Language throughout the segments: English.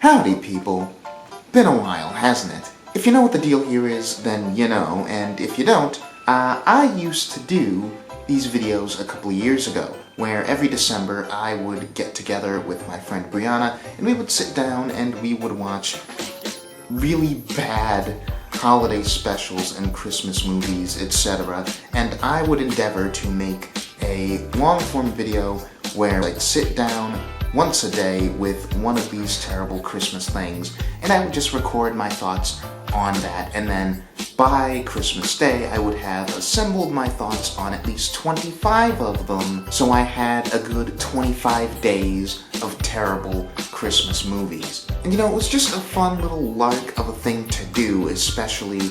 Howdy, people. Been a while, hasn't it? If you know what the deal here is, then you know, and if you don't, I used to do these videos a couple of years ago, where every December I would get together with my friend Brianna, and we would sit down and we would watch really bad holiday specials and Christmas movies, etc. And I would endeavor to make a long-form video where I'd sit down once a day with one of these terrible Christmas things, and I would just record my thoughts on that, and then by Christmas Day I would have assembled my thoughts on at least 25 of them, so I had a good 25 days of terrible Christmas movies. And you know, it was just a fun little lark of a thing to do, especially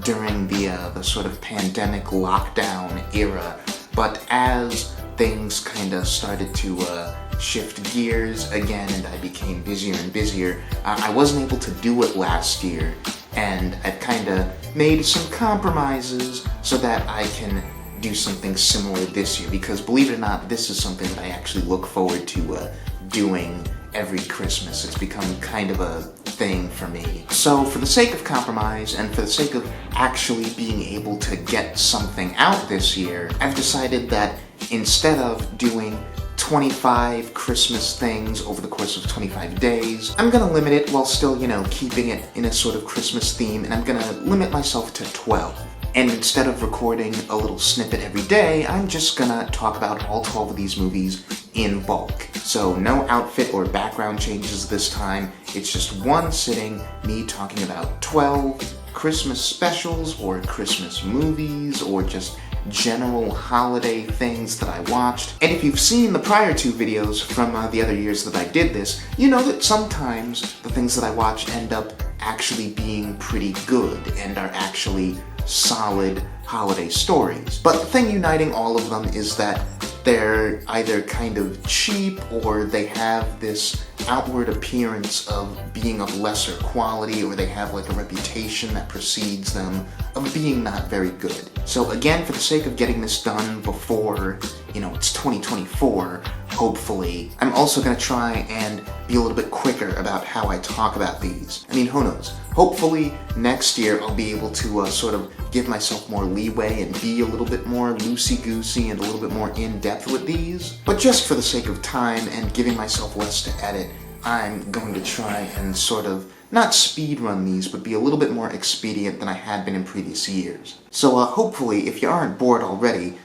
during the sort of pandemic lockdown era. But as things kinda started to shift gears again and I became busier and busier, I wasn't able to do it last year, and I've kinda made some compromises so that I can do something similar this year, because believe it or not, this is something that I actually look forward to doing every Christmas. It's become kind of a thing for me. So for the sake of compromise and for the sake of actually being able to get something out this year, I've decided that instead of doing 25 Christmas things over the course of 25 days, I'm gonna limit it while still, you know, keeping it in a sort of Christmas theme, and I'm gonna limit myself to 12. And instead of recording a little snippet every day, I'm just gonna talk about all 12 of these movies in bulk. So no outfit or background changes this time. It's just one sitting, me talking about 12 Christmas specials or Christmas movies or just general holiday things that I watched. And if you've seen the prior two videos from the other years that I did this, you know that sometimes the things that I watch end up actually being pretty good and are actually solid holiday stories. But the thing uniting all of them is that they're either kind of cheap or they have this outward appearance of being of lesser quality, or they have like a reputation that precedes them of being not very good. So again, for the sake of getting this done before, you know, it's 2024, hopefully, I'm also gonna try and be a little bit quicker about how I talk about these. I mean, who knows? Hopefully next year I'll be able to sort of give myself more leeway and be a little bit more loosey-goosey and a little bit more in-depth with these. But just for the sake of time and giving myself less to edit, I'm going to try and sort of not speed run these, but be a little bit more expedient than I had been in previous years. So hopefully, if you aren't bored already,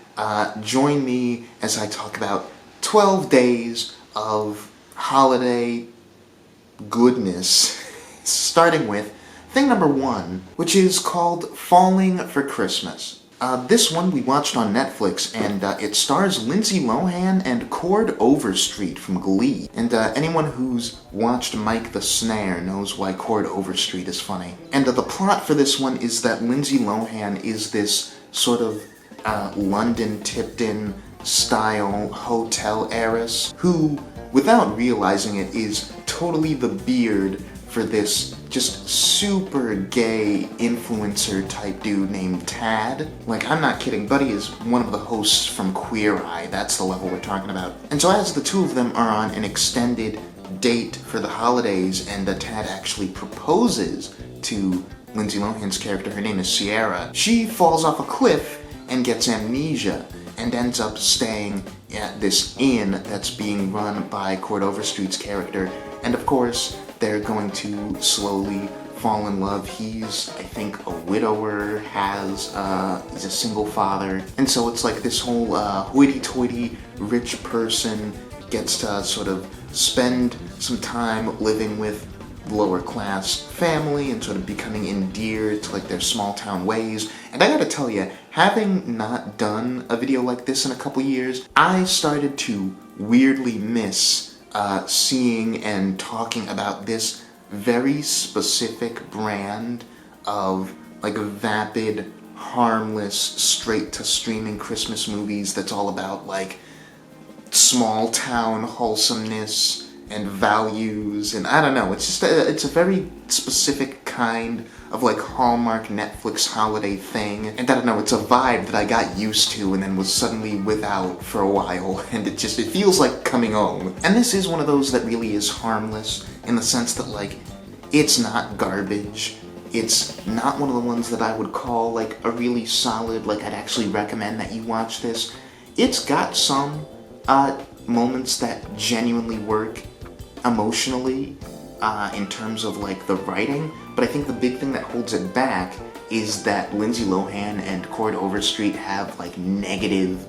join me as I talk about 12 days of holiday goodness, starting with thing number 1, which is called Falling for Christmas. This one we watched on Netflix, and it stars Lindsay Lohan and Cord Overstreet from Glee. And anyone who's watched Mike the Snare knows why Cord Overstreet is funny. And the plot for this one is that Lindsay Lohan is this sort of London Tipton style hotel heiress who, without realizing it, is totally the beard for this just super gay influencer type dude named Tad. Like, I'm not kidding, Buddy is one of the hosts from Queer Eye, that's the level we're talking about. And so as the two of them are on an extended date for the holidays, and Tad actually proposes to Lindsay Lohan's character, her name is Sierra, she falls off a cliff and gets amnesia and ends up staying at this inn that's being run by Cord Overstreet's character, and of course they're going to slowly fall in love. He's, I think, a widower, he's a single father, and so it's like this whole hoity-toity rich person gets to sort of spend some time living with lower class family and sort of becoming endeared to like their small town ways. And I gotta tell you, having not done a video like this in a couple years, I started to weirdly miss seeing and talking about this very specific brand of like vapid, harmless, straight to streaming Christmas movies that's all about like small town wholesomeness and values, and I don't know, it's just it's a very specific kind of like Hallmark Netflix holiday thing, and I don't know, it's a vibe that I got used to and then was suddenly without for a while, and it feels like coming home. And this is one of those that really is harmless in the sense that, like, it's not garbage. It's not one of the ones that I would call, like, a really solid, like, I'd actually recommend that you watch this. It's got some moments that genuinely work emotionally in terms of, like, the writing, but I think the big thing that holds it back is that Lindsay Lohan and Cord Overstreet have, like, negative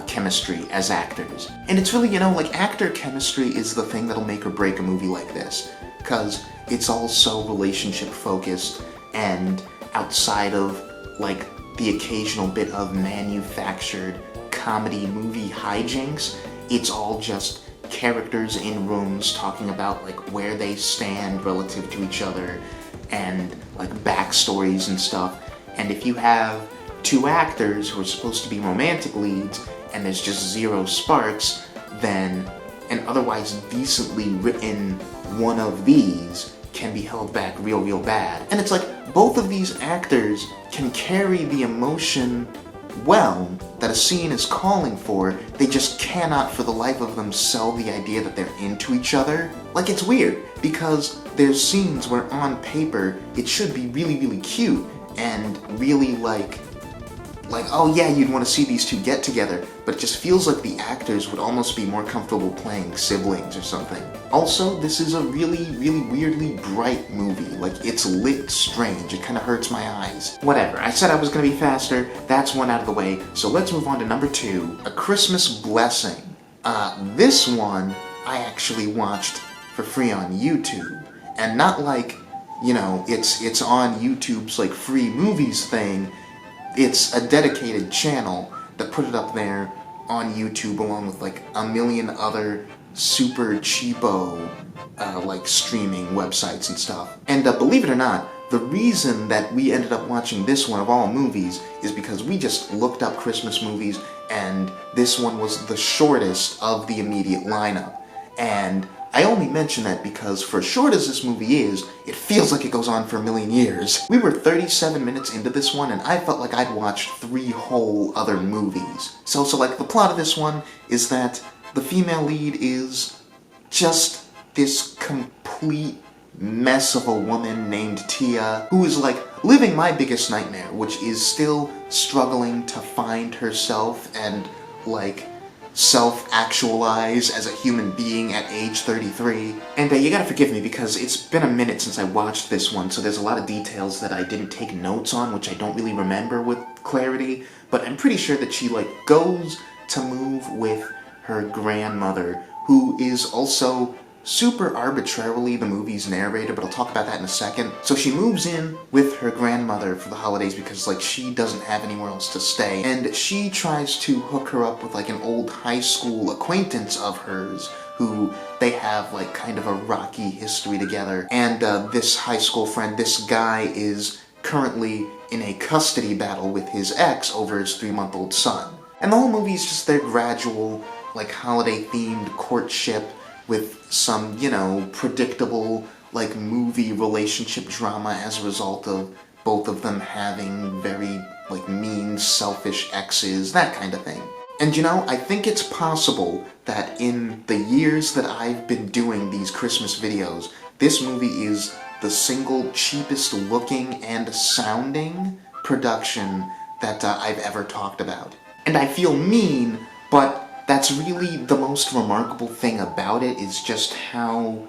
chemistry as actors. And it's really, you know, like, actor chemistry is the thing that'll make or break a movie like this, because it's all so relationship focused, and outside of, like, the occasional bit of manufactured comedy movie hijinks, it's all just characters in rooms talking about, like, where they stand relative to each other and, like, backstories and stuff. And if you have two actors who are supposed to be romantic leads and there's just zero sparks, then an otherwise decently written one of these can be held back real bad. And it's like, both of these actors can carry the emotion well that a scene is calling for, they just cannot for the life of them sell the idea that they're into each other. Like, it's weird, because there's scenes where on paper it should be really cute and really like, oh yeah, you'd want to see these two get together, but it just feels like the actors would almost be more comfortable playing siblings or something. Also, this is a really weirdly bright movie. Like, it's lit strange. It kind of hurts my eyes. Whatever, I said I was going to be faster. That's one out of the way. So let's move on to number 2, A Christmas Blessing. This one I actually watched for free on YouTube. And not like, you know, it's on YouTube's, like, free movies thing. It's a dedicated channel that put it up there on YouTube along with, like, a million other super cheapo, like, streaming websites and stuff. And believe it or not, the reason that we ended up watching this one of all movies is because we just looked up Christmas movies, and this one was the shortest of the immediate lineup. And I only mention that because, for as short as this movie is, it feels like it goes on for a million years. We were 37 minutes into this one, and I felt like I'd watched 3 whole other movies. So like, the plot of this one is that the female lead is just this complete mess of a woman named Tia, who is, like, living my biggest nightmare, which is still struggling to find herself and, like, self-actualize as a human being at age 33. And you gotta forgive me because it's been a minute since I watched this one, so there's a lot of details that I didn't take notes on, which I don't really remember with clarity, but I'm pretty sure that she, like, goes to move with her grandmother, who is also super arbitrarily the movie's narrator, but I'll talk about that in a second. So she moves in with her grandmother for the holidays because, like, she doesn't have anywhere else to stay, and she tries to hook her up with, like, an old high school acquaintance of hers who they have, like, kind of a rocky history together. And this high school friend, this guy, is currently in a custody battle with his ex over his 3-month-old son. And the whole movie is just their gradual, like, holiday-themed courtship with some, you know, predictable, like, movie relationship drama as a result of both of them having very, like, mean, selfish exes, that kind of thing. And, you know, I think it's possible that in the years that I've been doing these Christmas videos, this movie is the single cheapest looking and sounding production that I've ever talked about. And I feel mean, but that's really the most remarkable thing about it, is just how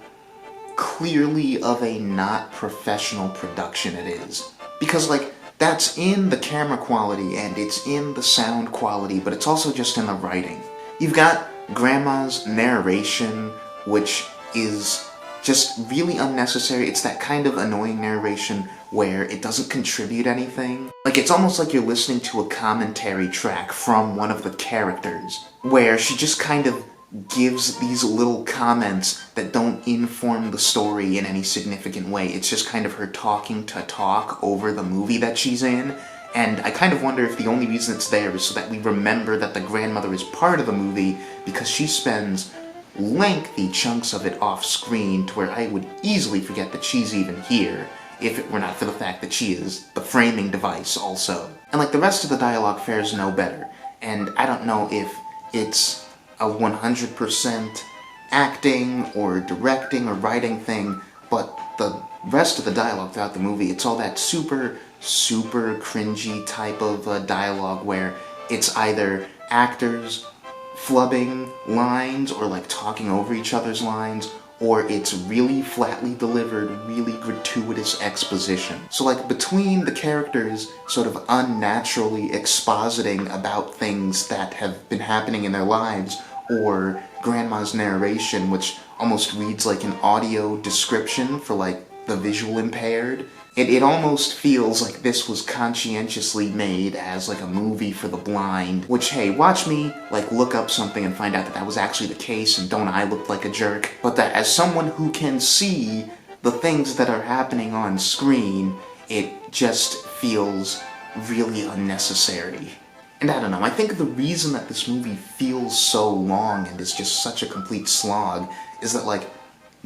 clearly of a not professional production it is. Because, like, that's in the camera quality and it's in the sound quality, but it's also just in the writing. You've got Grandma's narration, which is just really unnecessary. It's that kind of annoying narration where it doesn't contribute anything. Like, it's almost like you're listening to a commentary track from one of the characters, where she just kind of gives these little comments that don't inform the story in any significant way. It's just kind of her talking to talk over the movie that she's in, and I kind of wonder if the only reason it's there is so that we remember that the grandmother is part of the movie, because she spends lengthy chunks of it off screen to where I would easily forget that she's even here, if it were not for the fact that she is the framing device also. And, like, the rest of the dialogue fares no better, and I don't know if it's a 100% acting or directing or writing thing, but the rest of the dialogue throughout the movie, it's all that super cringy type of dialogue where it's either actors flubbing lines or like talking over each other's lines, or it's really flatly delivered, really gratuitous exposition. So like between the characters sort of unnaturally expositing about things that have been happening in their lives, or Grandma's narration, which almost reads like an audio description for like the visual impaired, it almost feels like this was conscientiously made as like a movie for the blind, which, hey, watch me like look up something and find out that that was actually the case, and don't I look like a jerk? But that as someone who can see the things that are happening on screen, it just feels really unnecessary. And I don't know, I think the reason that this movie feels so long and is just such a complete slog is that, like,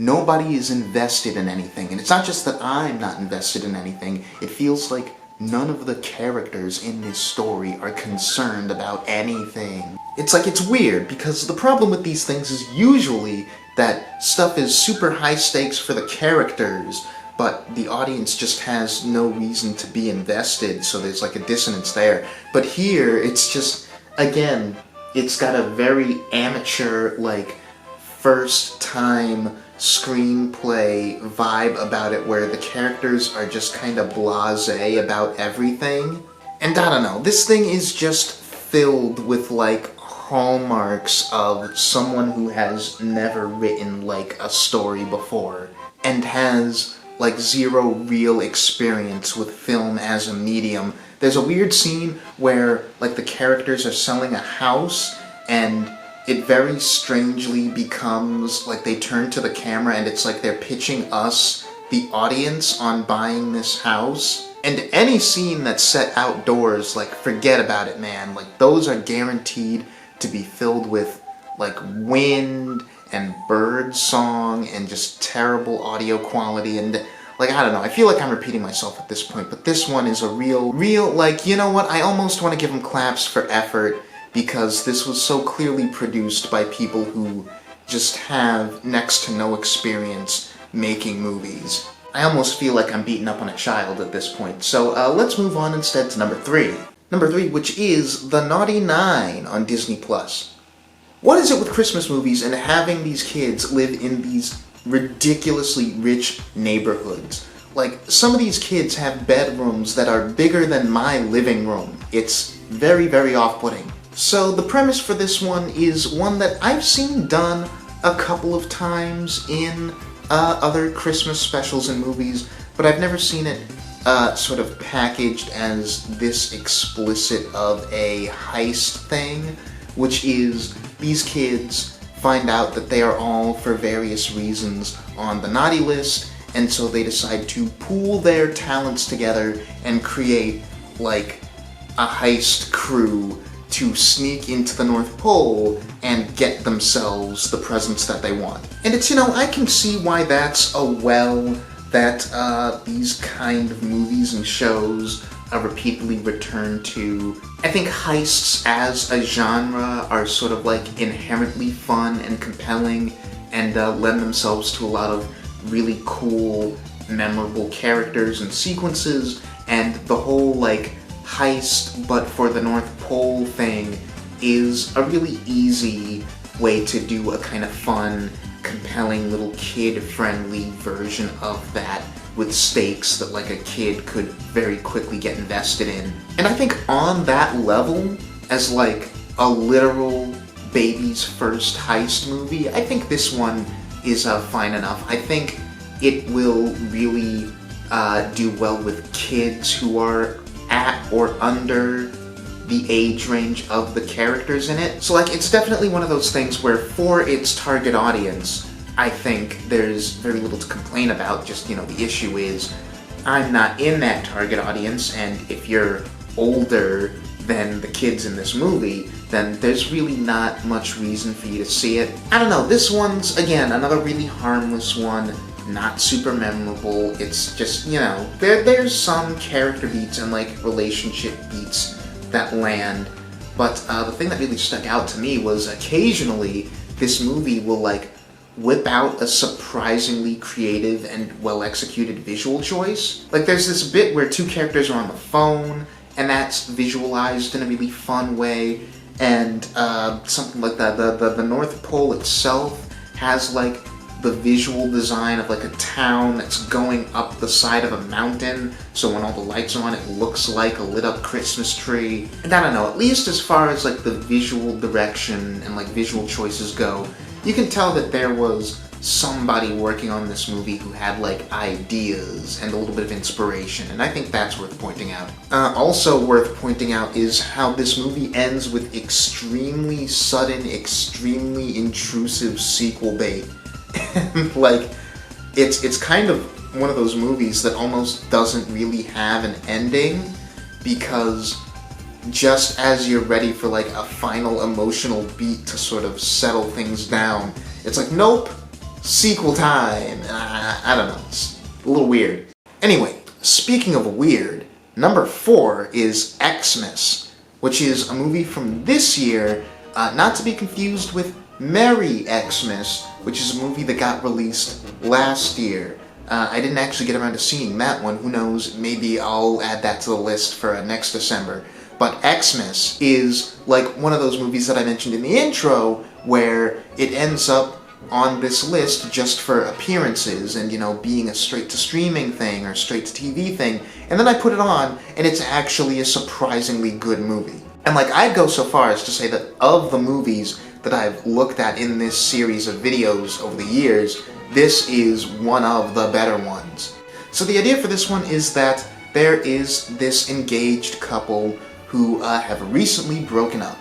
nobody is invested in anything. And it's not just that I'm not invested in anything, it feels like none of the characters in this story are concerned about anything. It's like, it's weird, because the problem with these things is usually that stuff is super high stakes for the characters, but the audience just has no reason to be invested, so there's like a dissonance there. But here, it's just, again, it's got a very amateur, like, first time screenplay vibe about it, where the characters are just kind of blasé about everything. And I don't know, this thing is just filled with like hallmarks of someone who has never written like a story before and has like zero real experience with film as a medium. There's a weird scene where like the characters are selling a house, and it very strangely becomes like they turn to the camera and it's like they're pitching us, the audience, on buying this house. And any scene that's set outdoors, like, forget about it, man. Like, those are guaranteed to be filled with like wind and bird song and just terrible audio quality. And like, I don't know, I feel like I'm repeating myself at this point, but this one is a real, like, you know what, I almost want to give them claps for effort, because this was so clearly produced by people who just have next to no experience making movies. I almost feel like I'm beating up on a child at this point. So let's move on instead to number 3. Number 3, which is The Naughty 9 on Disney+. What is it with Christmas movies and having these kids live in these ridiculously rich neighborhoods? Like, some of these kids have bedrooms that are bigger than my living room. It's very off-putting. So the premise for this one is one that I've seen done a couple of times in other Christmas specials and movies, but I've never seen it sort of packaged as this explicit of a heist thing, which is these kids find out that they are all, for various reasons, on the naughty list, and so they decide to pool their talents together and create, like, a heist crew to sneak into the North Pole and get themselves the presents that they want. And it's, you know, I can see why that's a well that these kind of movies and shows are repeatedly returned to. I think heists as a genre are sort of like inherently fun and compelling and lend themselves to a lot of really cool, memorable characters and sequences, and the whole like heist but for the North Pole thing is a really easy way to do a kind of fun, compelling little kid-friendly version of that with stakes that like a kid could very quickly get invested in. And I think on that level, as like a literal baby's first heist movie, I think this one is fine enough. I think it will really do well with kids who are at or under the age range of the characters in it. So like, it's definitely one of those things where for its target audience, I think there's very little to complain about. Just, you know, the issue is I'm not in that target audience, and if you're older than the kids in this movie, then there's really not much reason for you to see it. I don't know, this one's, again, another really harmless one, not super memorable. It's just, you know, there's some character beats and like relationship beats that land, but the thing that really stuck out to me was occasionally this movie will like whip out a surprisingly creative and well-executed visual choice. Like, there's this bit where two characters are on the phone, and that's visualized in a really fun way, and something like that. The North Pole itself has, like, the visual design of, like, a town that's going up the side of a mountain, so when all the lights are on, it looks like a lit-up Christmas tree. And I don't know, at least as far as, like, the visual direction and, like, visual choices go, you can tell that there was somebody working on this movie who had, like, ideas and a little bit of inspiration, and I think that's worth pointing out. Also worth pointing out is how this movie ends with extremely sudden, extremely intrusive sequel bait. Like, it's kind of one of those movies that almost doesn't really have an ending, because just as you're ready for, like, a final emotional beat to sort of settle things down, it's like, nope, sequel time. I don't know, it's a little weird. Anyway, speaking of weird, number 4 is Xmas, which is a movie from this year, not to be confused with Merry Xmas, which is a movie that got released last year. I didn't actually get around to seeing that one. Who knows, maybe I'll add that to the list for next December. But Xmas is like one of those movies that I mentioned in the intro, where it ends up on this list just for appearances and, you know, being a straight-to-streaming thing or straight-to-TV thing, and then I put it on, and it's actually a surprisingly good movie. And, like, I'd go so far as to say that of the movies that I've looked at in this series of videos over the years, this is one of the better ones. So the idea for this one is that there is this engaged couple who have recently broken up,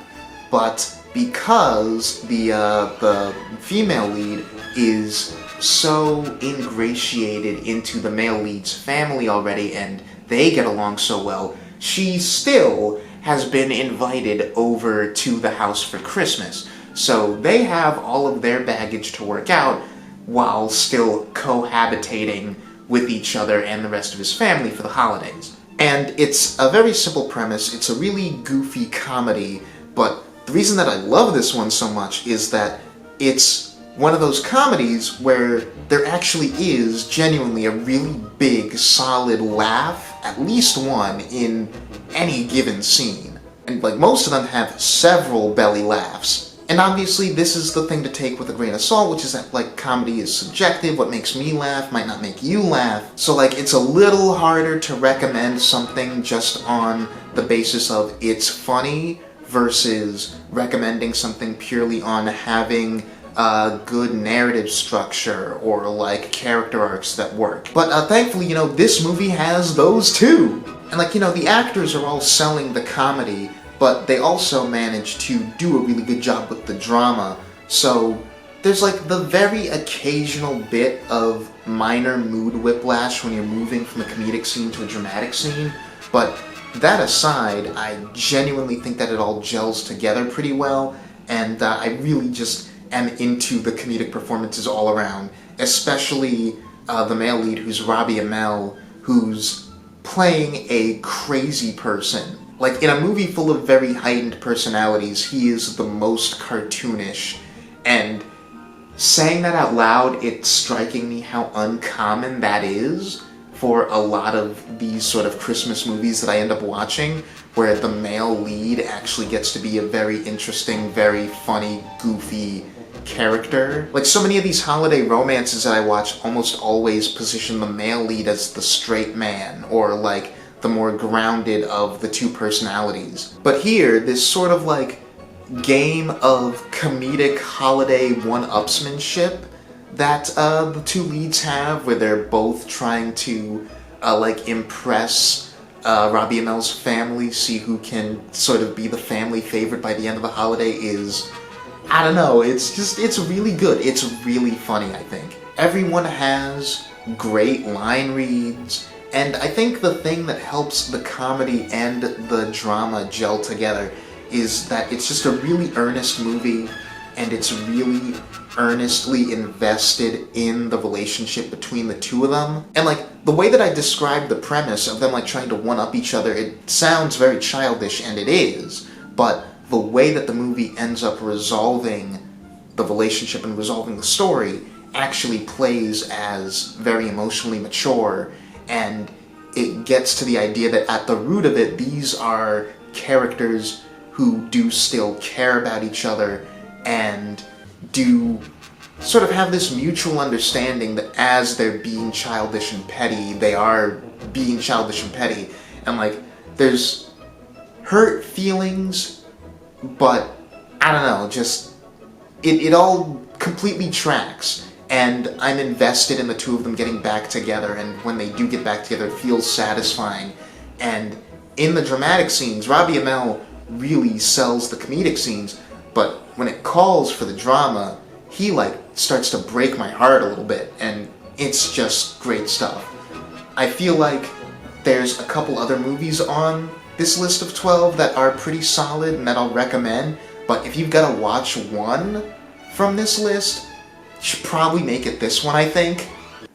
but because the female lead is so ingratiated into the male lead's family already, and they get along so well, she still has been invited over to the house for Christmas. So they have all of their baggage to work out while still cohabitating with each other and the rest of his family for the holidays. And it's a very simple premise. It's a really goofy comedy, but the reason that I love this one so much is that it's one of those comedies where there actually is genuinely a really big, solid laugh, at least one, in any given scene. And, like, most of them have several belly laughs. And obviously this is the thing to take with a grain of salt, which is that, like, comedy is subjective. What makes me laugh might not make you laugh. So, like, it's a little harder to recommend something just on the basis of it's funny versus recommending something purely on having a good narrative structure or, like, character arcs that work. But thankfully, you know, this movie has those too. And, like, you know, the actors are all selling the comedy, but they also manage to do a really good job with the drama. So there's, like, the very occasional bit of minor mood whiplash when you're moving from a comedic scene to a dramatic scene, but that aside, I genuinely think that it all gels together pretty well, and I really just am into the comedic performances all around, especially the male lead, who's Robbie Amell, who's playing a crazy person. Like, in a movie full of very heightened personalities, he is the most cartoonish, and saying that out loud, it's striking me how uncommon that is for a lot of these sort of Christmas movies that I end up watching, where the male lead actually gets to be a very interesting, very funny, goofy character. Like, so many of these holiday romances that I watch almost always position the male lead as the straight man, or, like, the more grounded of the two personalities. But here, this sort of, like, game of comedic holiday one-upsmanship that the two leads have, where they're both trying to, like, impress Robbie Amell's family, see who can sort of be the family favorite by the end of the holiday, is, I don't know, it's really good. It's really funny, I think. Everyone has great line reads, and I think the thing that helps the comedy and the drama gel together is that it's just a really earnest movie, and it's really earnestly invested in the relationship between the two of them. And, like, the way that I described the premise of them, like, trying to one-up each other, it sounds very childish, and it is, but the way that the movie ends up resolving the relationship and resolving the story actually plays as very emotionally mature, and it gets to the idea that at the root of it, these are characters who do still care about each other and do sort of have this mutual understanding that as they're being childish and petty, they are being childish and petty. And like, there's hurt feelings, but I don't know, just it all completely tracks. And I'm invested in the two of them getting back together, and when they do get back together, it feels satisfying. And in the dramatic scenes, Robbie Amell really sells the comedic scenes, but when it calls for the drama, he like starts to break my heart a little bit, and it's just great stuff. I feel like there's a couple other movies on this list of 12 that are pretty solid and that I'll recommend, but if you've got to watch one from this list, you should probably make it this one, I think.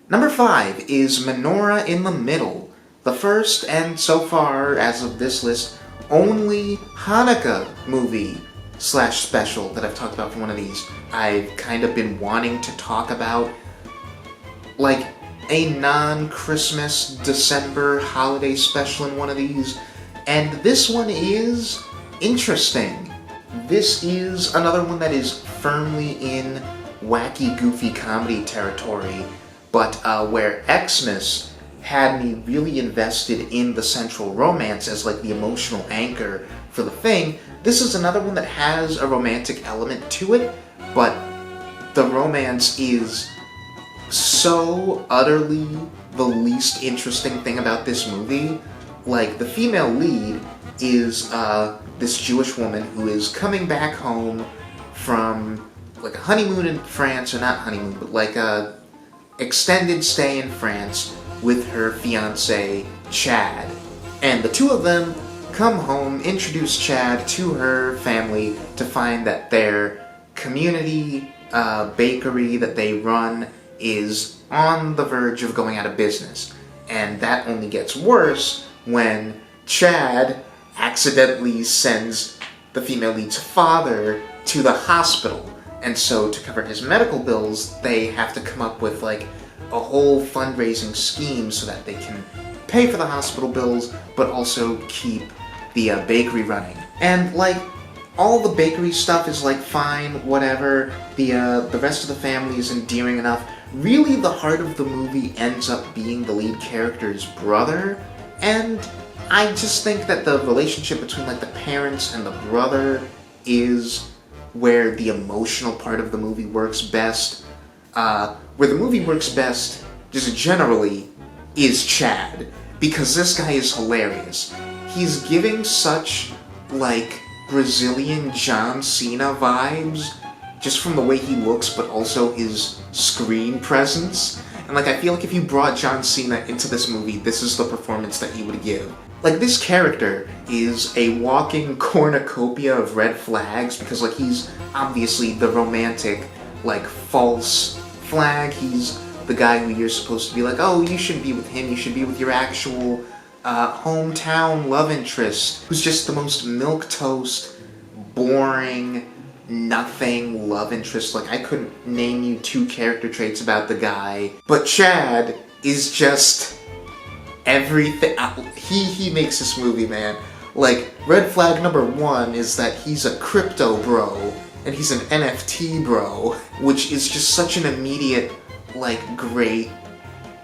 Number 5 is Menorah in the Middle, the first and so far, as of this list, only Hanukkah movie / special that I've talked about for one of these. I've kind of been wanting to talk about like a non-Christmas December holiday special in one of these, and this one is interesting. This is another one that is firmly in wacky, goofy comedy territory, but where Xmas had me really invested in the central romance as like the emotional anchor for the thing. This is another one that has a romantic element to it, but the romance is so utterly the least interesting thing about this movie. Like, the female lead is this Jewish woman who is coming back home from like a honeymoon in France, or not honeymoon, but like a extended stay in France with her fiancé, Chad. And the two of them come home, introduce Chad to her family to find that their community bakery that they run is on the verge of going out of business. And that only gets worse when Chad accidentally sends the female lead's father to the hospital. And so to cover his medical bills, they have to come up with like a whole fundraising scheme so that they can pay for the hospital bills, but also keep the bakery running. And like, all the bakery stuff is like fine, whatever. The rest of the family is endearing enough. Really, the heart of the movie ends up being the lead character's brother, and I just think that the relationship between like the parents and the brother is where the emotional part of the movie works best. Where the movie works best, just generally, is Chad, because this guy is hilarious. He's giving such, like, Brazilian John Cena vibes, just from the way he looks, but also his screen presence. And like, I feel like if you brought John Cena into this movie, this is the performance that he would give. Like, this character is a walking cornucopia of red flags, because like, he's obviously the romantic, like, false flag. He's the guy who you're supposed to be like, oh, you shouldn't be with him, you should be with your actual hometown love interest, who's just the most milquetoast, boring, nothing love interest. Like, I couldn't name you 2 character traits about the guy, but Chad is just everything. He makes this movie, man. Like, red flag number 1 is that he's a crypto bro, and he's an NFT bro, which is just such an immediate, like, great,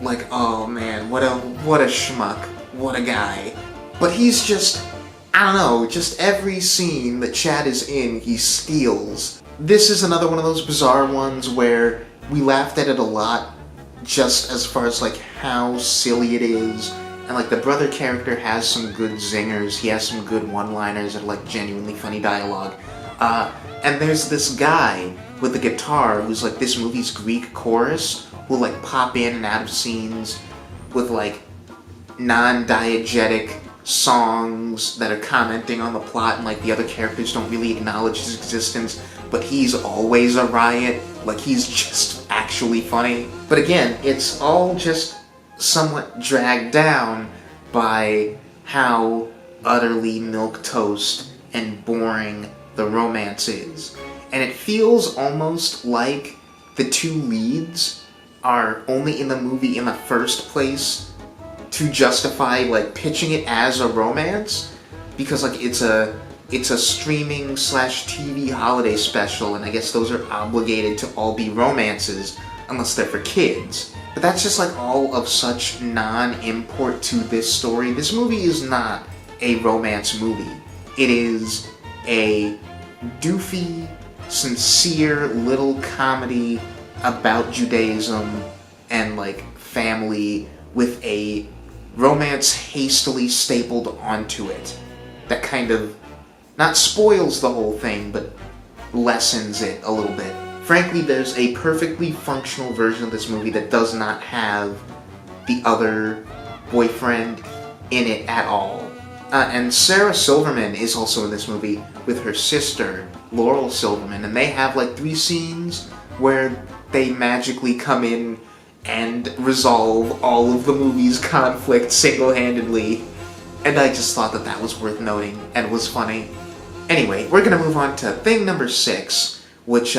like, oh man, what a schmuck, what a guy. But he's just, I don't know, just every scene that Chad is in, he steals. This is another one of those bizarre ones where we laughed at it a lot, just as far as like how silly it is. And like, the brother character has some good zingers, he has some good one-liners and like genuinely funny dialogue. And there's this guy with the guitar who's like this movie's Greek chorus, who'll like pop in and out of scenes with like non-diegetic songs that are commenting on the plot, and like the other characters don't really acknowledge his existence, but he's always a riot. Like, he's just actually funny. But again, it's all just somewhat dragged down by how utterly milquetoast and boring the romance is. and it feels almost like the two leads are only in the movie in the first place to justify, like, pitching it as a romance, because, like, it's a streaming / TV holiday special, and I guess those are obligated to all be romances unless they're for kids. But that's just, like, all of such non-import to this story. This movie is not a romance movie. It is a doofy, sincere little comedy about Judaism and, like, family with a romance hastily stapled onto it that kind of not spoils the whole thing, but lessens it a little bit. Frankly, there's a perfectly functional version of this movie that does not have the other boyfriend in it at all. And Sarah Silverman is also in this movie with her sister, Laurel Silverman, and they have like 3 scenes where they magically come in and resolve all of the movie's conflict single-handedly. And I just thought that that was worth noting and was funny. Anyway, we're gonna move on to thing number 6, which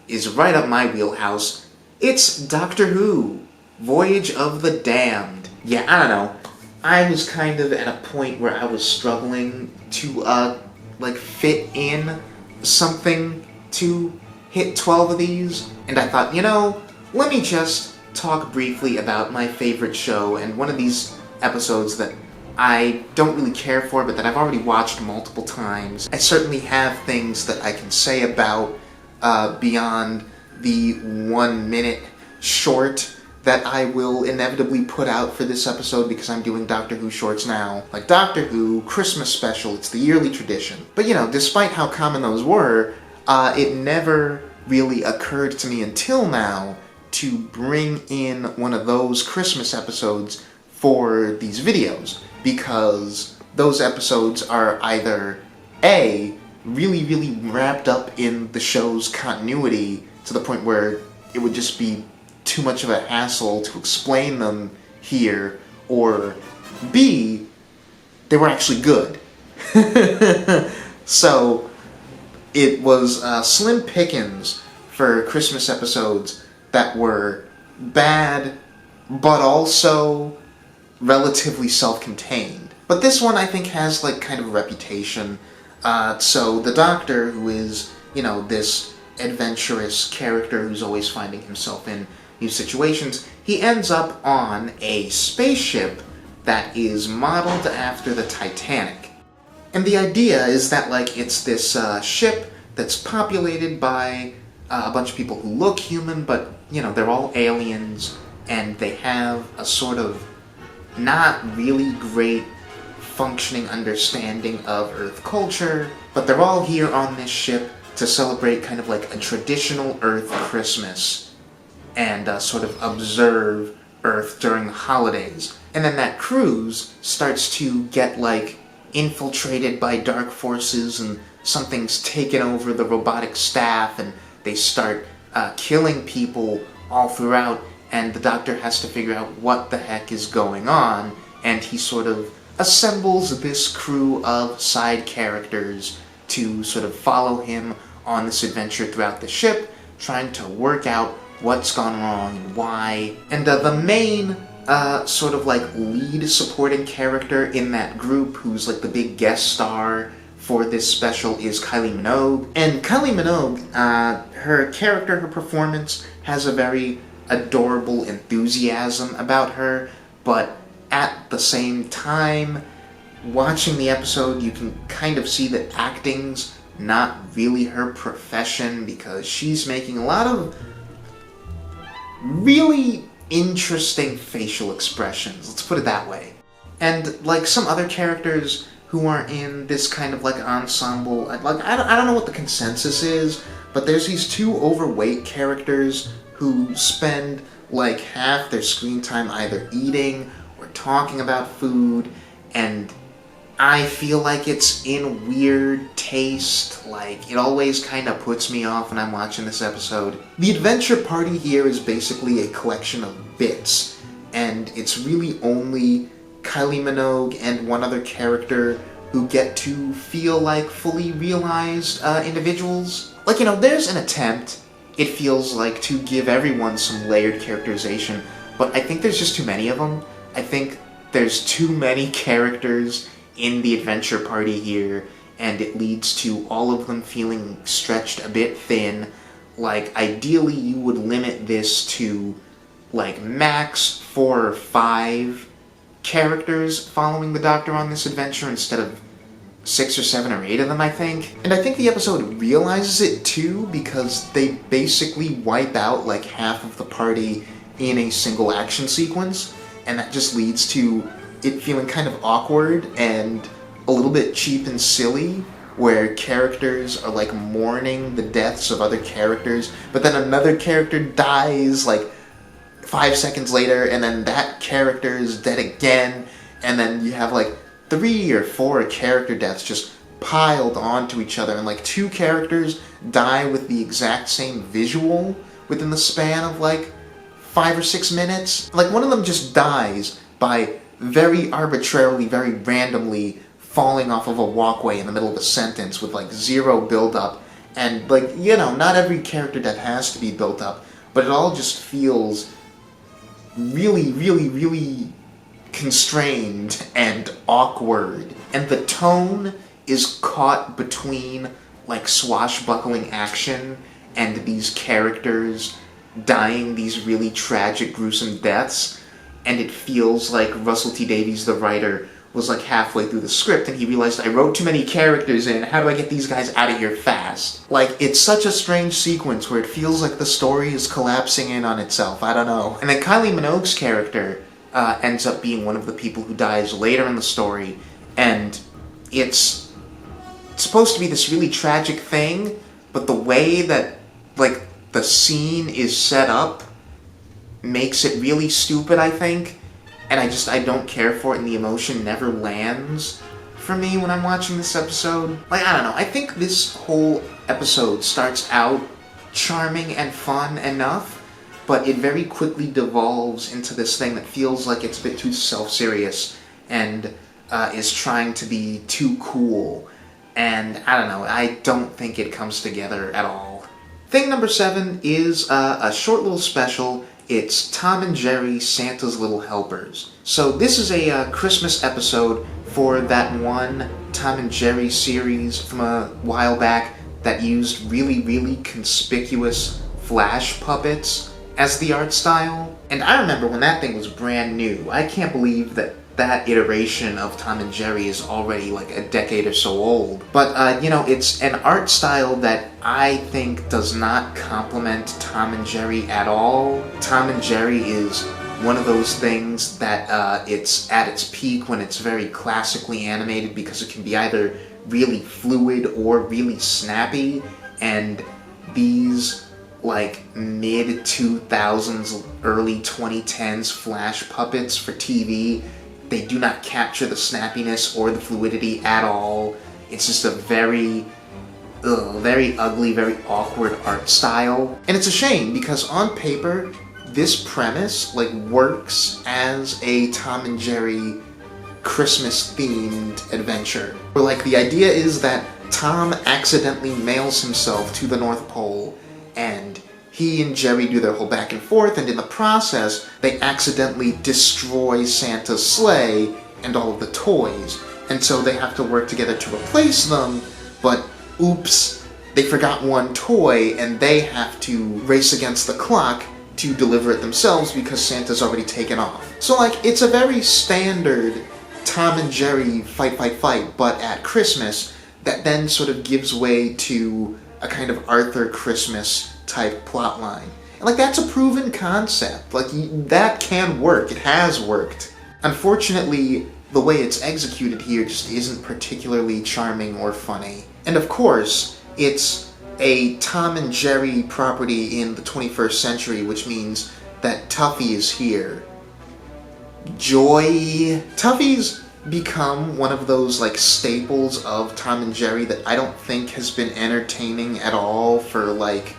is right up my wheelhouse. It's Doctor Who, Voyage of the Damned. Yeah, I don't know. I was kind of at a point where I was struggling to, like, fit in something to hit 12 of these, and I thought, you know, let me just talk briefly about my favorite show, and one of these episodes that I don't really care for, but that I've already watched multiple times. I certainly have things that I can say about beyond the 1-minute short that I will inevitably put out for this episode because I'm doing Doctor Who shorts now. Like Doctor Who, Christmas special, it's the yearly tradition. But you know, despite how common those were, it never really occurred to me until now to bring in one of those Christmas episodes for these videos, because those episodes are either A, really, really wrapped up in the show's continuity to the point where it would just be too much of a hassle to explain them here, or B, they were actually good. So it was slim pickings for Christmas episodes that were bad, but also relatively self-contained. But this one I think has like kind of a reputation. So the Doctor, who is, you know, this adventurous character who's always finding himself in new situations, he ends up on a spaceship that is modeled after the Titanic. And the idea is that, like, it's this ship that's populated by a bunch of people who look human, but, you know, they're all aliens, and they have a sort of not really great functioning understanding of Earth culture, but they're all here on this ship to celebrate kind of like a traditional Earth Christmas and sort of observe Earth during the holidays. And then that cruise starts to get like infiltrated by dark forces, and something's taken over the robotic staff, and they start killing people all throughout, and the Doctor has to figure out what the heck is going on, and he sort of assembles this crew of side characters to sort of follow him on this adventure throughout the ship, trying to work out what's gone wrong and why. And the main sort of like lead supporting character in that group, who's like the big guest star for this special, is Kylie Minogue. And Kylie Minogue, her character, her performance, has a very adorable enthusiasm about her, but at the same time, watching the episode, you can kind of see that acting's not really her profession, because she's making a lot of really interesting facial expressions, let's put it that way. And like some other characters who are in this kind of like ensemble, I don't know what the consensus is, but there's these 2 overweight characters who spend like half their screen time either eating or talking about food, and I feel like it's in weird taste. Like, it always kind of puts me off when I'm watching this episode. The adventure party here is basically a collection of bits, and it's really only Kylie Minogue and one other character who get to feel like fully realized individuals. Like, you know, there's an attempt, it feels like, to give everyone some layered characterization, but I think there's just too many of them. I think there's too many characters in the adventure party here, and it leads to all of them feeling stretched a bit thin. Like, ideally you would limit this to, like, max 4 or 5 characters following the Doctor on this adventure instead of 6 or 7 or 8 of them, I think. And I think the episode realizes it too, because they basically wipe out like half of the party in a single action sequence, and that just leads to it feeling kind of awkward and a little bit cheap and silly, where characters are like mourning the deaths of other characters, but then another character dies like 5 seconds later, and then that character is dead again, and then you have like 3 or 4 character deaths just piled onto each other, and like 2 characters die with the exact same visual within the span of like 5 or 6 minutes. Like, one of them just dies by very arbitrarily, very randomly falling off of a walkway in the middle of a sentence with like 0 build-up, and like, you know, not every character death has to be built up, but it all just feels really constrained and awkward. And the tone is caught between like swashbuckling action and these characters dying these really tragic, gruesome deaths, and it feels like Russell T Davies, the writer, was like halfway through the script and he realized, I wrote too many characters in, how do I get these guys out of here fast? Like, it's such a strange sequence where it feels like the story is collapsing in on itself, I don't know. And then Kylie Minogue's character ends up being one of the people who dies later in the story, and it's supposed to be this really tragic thing, but the way that, like, the scene is set up makes it really stupid, I think, and I don't care for it, and the emotion never lands for me when I'm watching this episode. Like, I don't know, I think this whole episode starts out charming and fun enough, but it very quickly devolves into this thing that feels like it's a bit too self-serious and is trying to be too cool, and I don't know, I don't think it comes together at all. Thing number 7 is a short little special. It's Tom and Jerry, Santa's Little Helpers. So this is a Christmas episode for that one Tom and Jerry series from a while back that used really conspicuous flash puppets as the art style. And I remember when that thing was brand new. I can't believe that that iteration of Tom and Jerry is already like a decade or so old. But, you know, it's an art style that I think does not complement Tom and Jerry at all. Tom and Jerry is one of those things that it's at its peak when it's very classically animated, because it can be either really fluid or really snappy, and these like mid-2000s, early 2010s flash puppets for TV, they do not capture the snappiness or the fluidity at all. It's just a very ugly, very awkward art style. And it's a shame, because on paper, this premise like works as a Tom and Jerry Christmas-themed adventure. Where like the idea is that Tom accidentally mails himself to the North Pole, and he and Jerry do their whole back and forth, and in the process, they accidentally destroy Santa's sleigh and all of the toys. And so they have to work together to replace them, but oops, they forgot one toy, and they have to race against the clock to deliver it themselves because Santa's already taken off. So like, it's a very standard Tom and Jerry fight, but at Christmas, that then sort of gives way to a kind of Arthur Christmas type plotline. And like, that's a proven concept. Like, that can work. It has worked. Unfortunately, the way it's executed here just isn't particularly charming or funny. And of course, it's a Tom and Jerry property in the 21st century, which means that Tuffy is here. Joy. Tuffy's become one of those like staples of Tom and Jerry that I don't think has been entertaining at all for like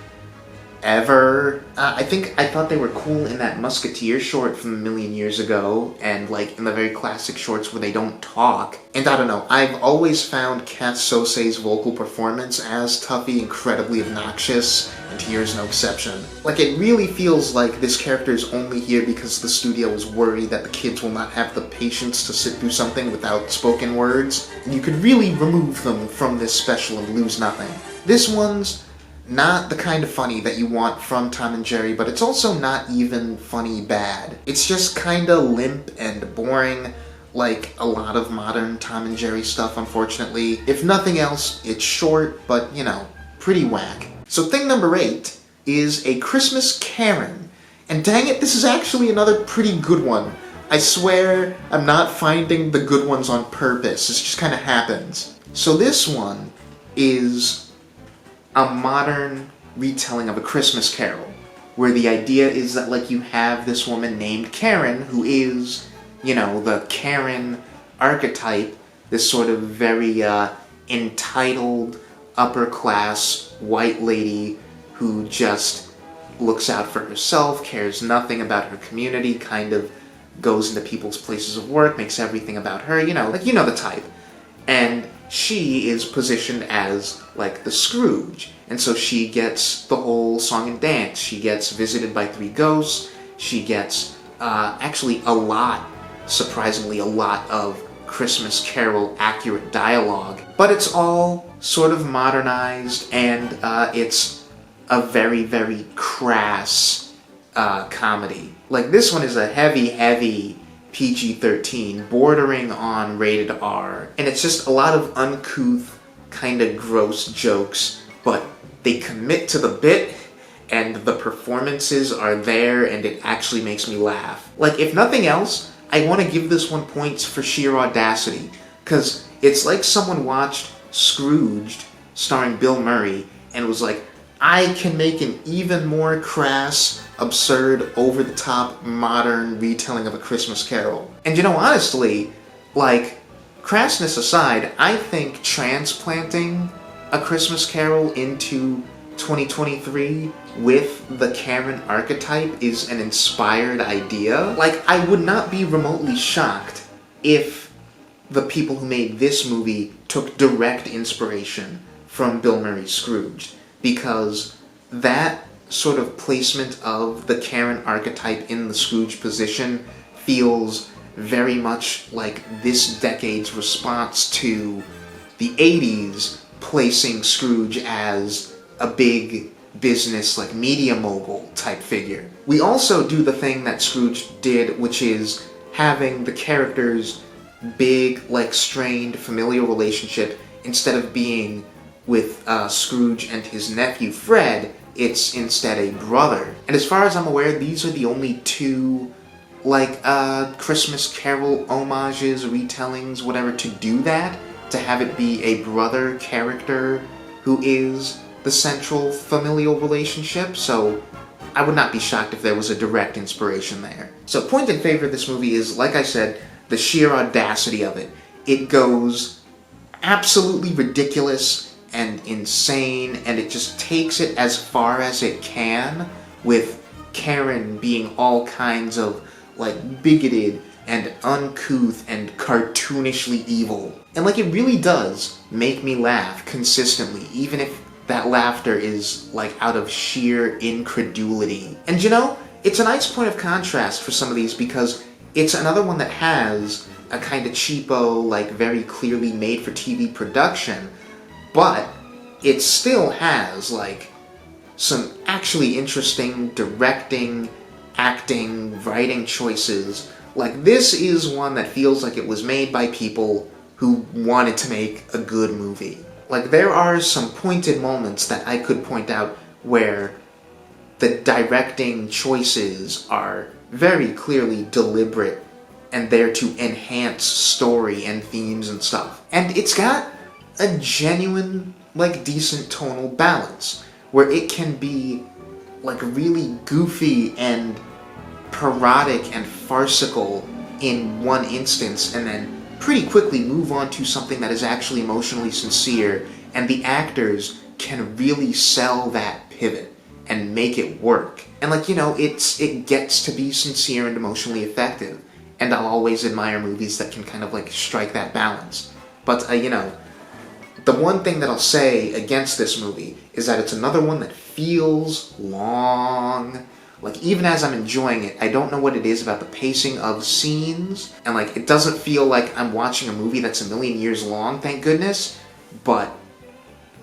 ever. I thought they were cool in that Musketeer short from a million years ago, and like in the very classic shorts where they don't talk. And I don't know, I've always found Kat Sose's vocal performance as Tuffy incredibly obnoxious, and here's no exception. Like, it really feels like this character is only here because the studio is worried that the kids will not have the patience to sit through something without spoken words. And you could really remove them from this special and lose nothing. This one's not the kind of funny that you want from Tom and Jerry, but it's also not even funny bad. It's just kinda limp and boring, like a lot of modern Tom and Jerry stuff, unfortunately. If nothing else, it's short, but, you know, pretty whack. So thing number 8 is A Christmas Karen. And dang it, this is actually another pretty good one. I swear I'm not finding the good ones on purpose, it just kinda happens. So this one is a modern retelling of A Christmas Carol, where the idea is that, like, you have this woman named Karen who is, you know, the Karen archetype, this sort of very entitled, upper-class white lady who just looks out for herself, cares nothing about her community, kind of goes into people's places of work, makes everything about her, you know, like, you know the type. And she is positioned as, like, the Scrooge. And so she gets the whole song and dance. She gets visited by 3 ghosts. She gets, actually surprisingly a lot of Christmas Carol accurate dialogue. But it's all sort of modernized, and it's a very, very crass comedy. Like, this one is a heavy PG-13, bordering on rated R, and it's just a lot of uncouth, kind of gross jokes, but they commit to the bit, and the performances are there, and it actually makes me laugh. Like, if nothing else, I want to give this one points for sheer audacity, because it's like someone watched Scrooged, starring Bill Murray, and was like, I can make an even more crass, absurd, over-the-top, modern retelling of A Christmas Carol. And you know, honestly, like, crassness aside, I think transplanting A Christmas Carol into 2023 with the Karen archetype is an inspired idea. Like, I would not be remotely shocked if the people who made this movie took direct inspiration from Bill Murray's Scrooge, because that sort of placement of the Karen archetype in the Scrooge position feels very much like this decade's response to the 80s placing Scrooge as a big business, like, media mogul type figure. We also do the thing that Scrooge did, which is having the characters' big, like, strained familial relationship, instead of being with Scrooge and his nephew Fred, it's instead a brother. And as far as I'm aware, these are the only 2, like, Christmas Carol homages, retellings, whatever, to do that, to have it be a brother character who is the central familial relationship, so I would not be shocked if there was a direct inspiration there. So point in favor of this movie is, like I said, the sheer audacity of it. It goes absolutely ridiculous and insane, and it just takes it as far as it can, with Karen being all kinds of, like, bigoted and uncouth and cartoonishly evil. And, like, it really does make me laugh consistently, even if that laughter is, like, out of sheer incredulity. And, you know, it's a nice point of contrast for some of these, because it's another one that has a kind of cheapo, like, very clearly made-for-TV production, but it still has, like, some actually interesting directing, acting, writing choices. Like, this is one that feels like it was made by people who wanted to make a good movie. Like, there are some pointed moments that I could point out where the directing choices are very clearly deliberate and there to enhance story and themes and stuff. And it's got a genuine, like, decent tonal balance, where it can be, like, really goofy and parodic and farcical in one instance, and then pretty quickly move on to something that is actually emotionally sincere, and the actors can really sell that pivot. and make it work. And like, you know, it gets to be sincere and emotionally effective. And I'll always admire movies that can kind of like strike that balance. But, you know, the one thing that I'll say against this movie is that it's another one that feels long. Like, even as I'm enjoying it, I don't know what it is about the pacing of scenes. And like, it doesn't feel like I'm watching a movie that's a million years long, thank goodness. But,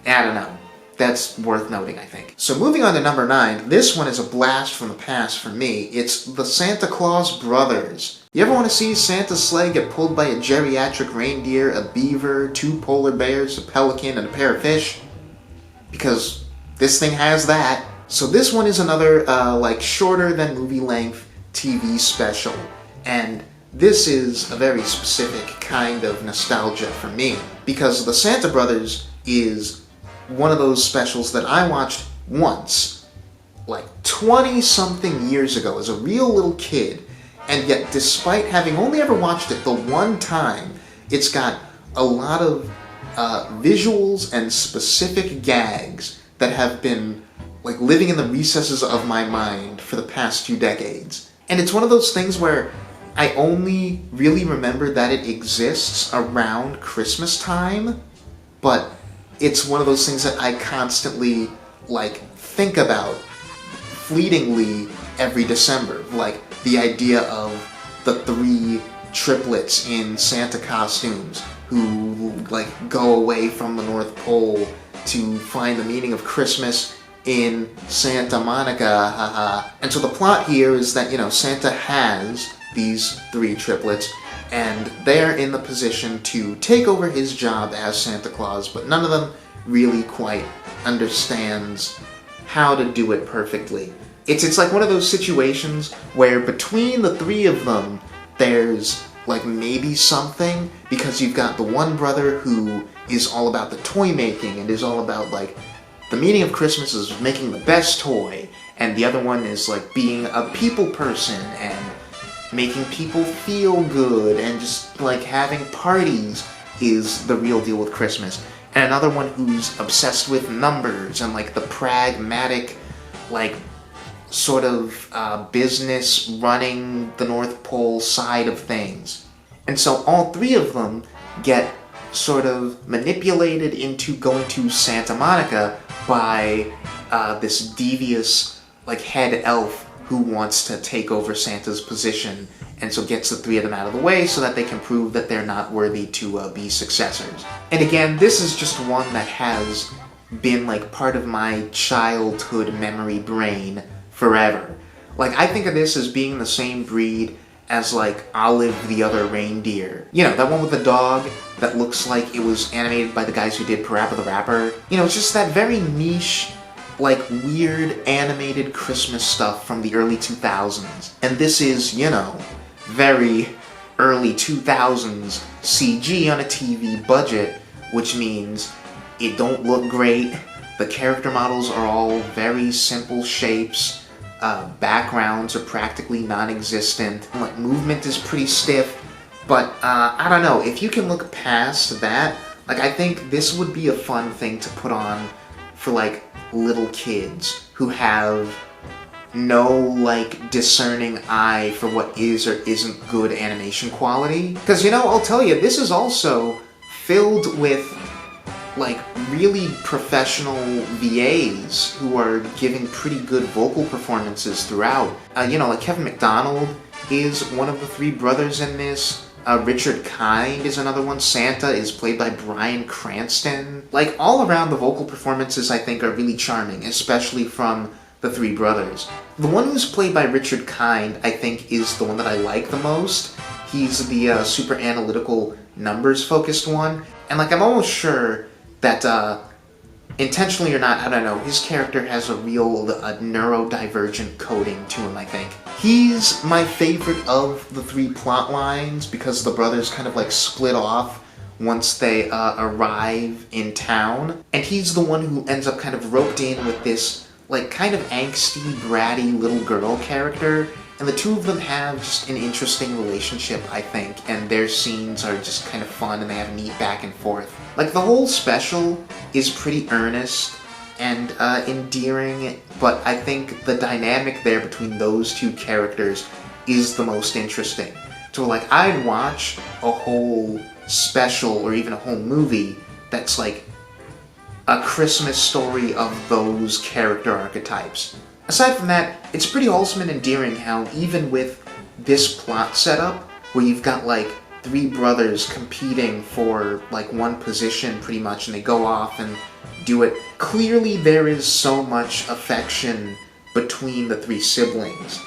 I don't know. That's worth noting, I think. So moving on to number 9, this one is a blast from the past for me. It's the Santa Claus Brothers. You ever want to see Santa's sleigh get pulled by a geriatric reindeer, a beaver, 2 polar bears, a pelican, and a pair of fish? Because this thing has that. So this one is another, like, shorter than movie length TV special. And this is a very specific kind of nostalgia for me. Because the Santa Brothers is one of those specials that I watched once, like 20-something years ago as a real little kid, and yet despite having only ever watched it the one time, it's got a lot of visuals and specific gags that have been like living in the recesses of my mind for the past 2 decades. And it's one of those things where I only really remember that it exists around Christmas time, but it's one of those things that I constantly, like, think about fleetingly every December. Like, the idea of the 3 triplets in Santa costumes who, like, go away from the North Pole to find the meaning of Christmas in Santa Monica, haha. And so the plot here is that, you know, Santa has these 3 triplets, and they're in the position to take over his job as Santa Claus, but none of them really quite understands how to do it perfectly. It's like one of those situations where between the 3 of them, there's like maybe something, because you've got the one brother who is all about the toy making and is all about like the meaning of Christmas is making the best toy, and the other one is like being a people person and making people feel good and just like having parties is the real deal with Christmas. And another one who's obsessed with numbers and like the pragmatic, like sort of business running the North Pole side of things. And so all 3 of them get sort of manipulated into going to Santa Monica by this devious like head elf who wants to take over Santa's position, and so gets the 3 of them out of the way so that they can prove that they're not worthy to be successors. And again, this is just one that has been like part of my childhood memory brain forever. Like, I think of this as being the same breed as like Olive the Other Reindeer. You know, that one with the dog that looks like it was animated by the guys who did Parappa the Rapper. You know, it's just that very niche, like weird animated Christmas stuff from the early 2000s. And this is, you know, very early 2000s CG on a TV budget, which means it don't look great. The character models are all very simple shapes. Backgrounds are practically non-existent. Like, movement is pretty stiff. But, I don't know, if you can look past that, like, I think this would be a fun thing to put on for, like, little kids who have no, like, discerning eye for what is or isn't good animation quality. Because, you know, I'll tell you, this is also filled with, like, really professional VAs who are giving pretty good vocal performances throughout. You know, like Kevin McDonald is one of the 3 brothers in this. Richard Kind is another one. Santa is played by Bryan Cranston. Like, all around the vocal performances I think are really charming, especially from the 3 brothers. The one who's played by Richard Kind, I think, is the one that I like the most. He's the super analytical, numbers-focused one. And, like, I'm almost sure that, intentionally or not, I don't know, his character has a real neurodivergent coding to him, I think. He's my favorite of the 3 plot lines because the brothers kind of, like, split off once they arrive in town. And he's the one who ends up kind of roped in with this, like, kind of angsty, bratty little girl character. And the 2 of them have just an interesting relationship, I think, and their scenes are just kind of fun and they have a neat back and forth. Like, the whole special is pretty earnest and endearing, but I think the dynamic there between those two characters is the most interesting. So like, I'd watch a whole special or even a whole movie that's like a Christmas story of those character archetypes. Aside from that, it's pretty wholesome and endearing how even with this plot setup, where you've got like three brothers competing for like one position pretty much, and they go off and do it, clearly there is so much affection between the three siblings,